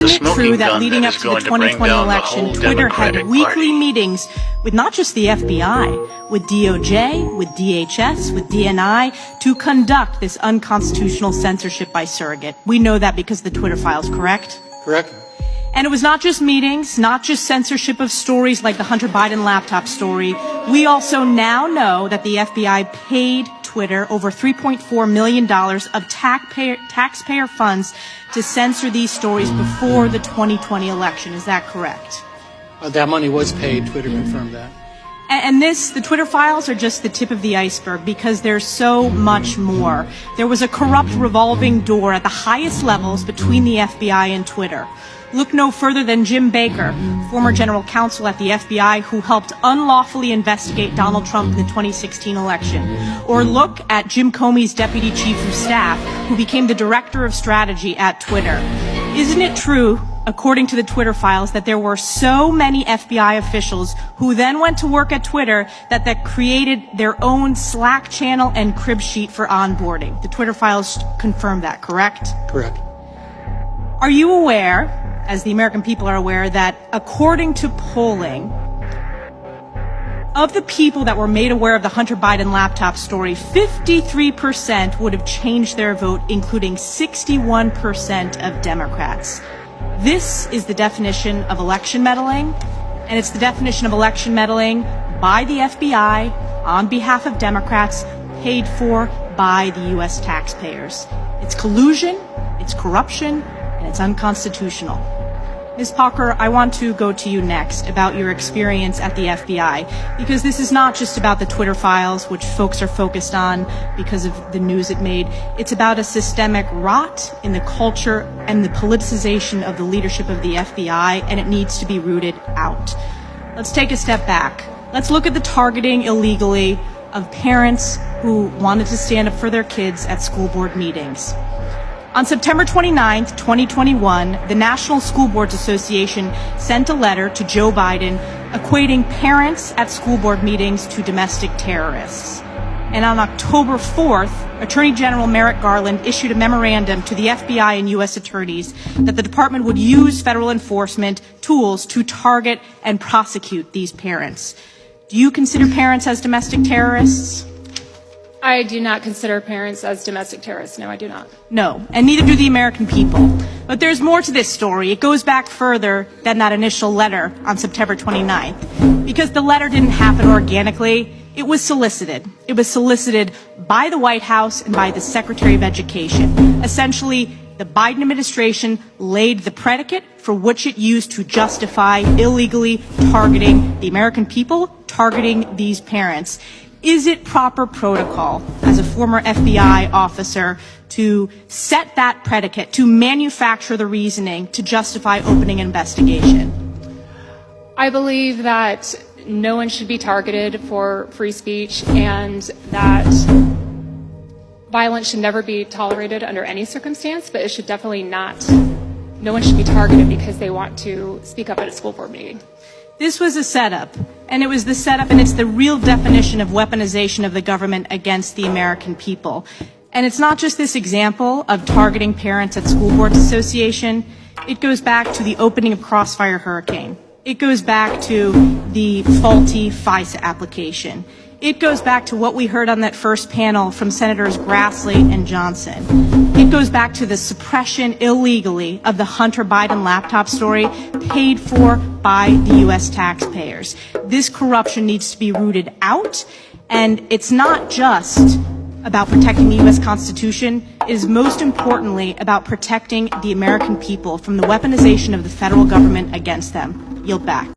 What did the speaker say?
Isn't it true that leading up to the 2020 election, Twitter had weekly meetings with not just the FBI, with DOJ, with DHS, with DNI, to conduct this unconstitutional censorship by surrogate? We know that because the Twitter files, correct? Correct. And it was not just meetings, not just censorship of stories like the Hunter Biden laptop story. We also now know that the FBI paid Twitter over $3.4 million of taxpayer funds to censor these stories before the 2020 election. Is that correct? That money was paid. Twitter confirmed that. And the Twitter files are just the tip of the iceberg because there's so much more. There was a corrupt revolving door at the highest levels between the FBI and Twitter. Look no further than Jim Baker, former general counsel at the FBI who helped unlawfully investigate Donald Trump in the 2016 election. Or look at Jim Comey's deputy chief of staff, who became the director of strategy at Twitter. Isn't it true, according to the Twitter files, that there were so many FBI officials who then went to work at Twitter that created their own Slack channel and crib sheet for onboarding? The Twitter files confirm that, correct? Correct. Are you aware, as the American people are aware, that according to polling, of the people that were made aware of the Hunter Biden laptop story, 53% would have changed their vote, including 61% of Democrats. This is the definition of election meddling, and it's the definition of election meddling by the FBI on behalf of Democrats, paid for by the U.S. taxpayers. It's collusion, it's corruption, and it's unconstitutional. Ms. Parker, I want to go to you next about your experience at the FBI, because this is not just about the Twitter files, which folks are focused on because of the news it made. It's about a systemic rot in the culture and the politicization of the leadership of the FBI, and it needs to be rooted out. Let's take a step back. Let's look at the targeting illegally of parents who wanted to stand up for their kids at school board meetings. On September 29, 2021, the National School Boards Association sent a letter to Joe Biden equating parents at school board meetings to domestic terrorists. And on October 4th, Attorney General Merrick Garland issued a memorandum to the FBI and U.S. attorneys that the department would use federal enforcement tools to target and prosecute these parents. Do you consider parents as domestic terrorists? I do not consider parents as domestic terrorists. No, I do not. No, and neither do the American people. But there's more to this story. It goes back further than that initial letter on September 29th. Because the letter didn't happen organically, it was solicited. It was solicited by the White House and by the Secretary of Education. Essentially, the Biden administration laid the predicate for which it used to justify illegally targeting the American people, targeting these parents. Is it proper protocol, as a former FBI officer, to set that predicate, to manufacture the reasoning to justify opening an investigation? I believe that no one should be targeted for free speech and that violence should never be tolerated under any circumstance, but it should definitely not. No one should be targeted because they want to speak up at a school board meeting. This was a setup, and it was the setup, and it's the real definition of weaponization of the government against the American people. And it's not just this example of targeting parents at School Boards Association. It goes back to the opening of Crossfire Hurricane. It goes back to the faulty FISA application. It goes back to what we heard on that first panel from Senators Grassley and Johnson. It goes back to the suppression illegally of the Hunter Biden laptop story paid for by the U.S. taxpayers. This corruption needs to be rooted out, and it's not just about protecting the U.S. Constitution. It is most importantly about protecting the American people from the weaponization of the federal government against them. Yield back.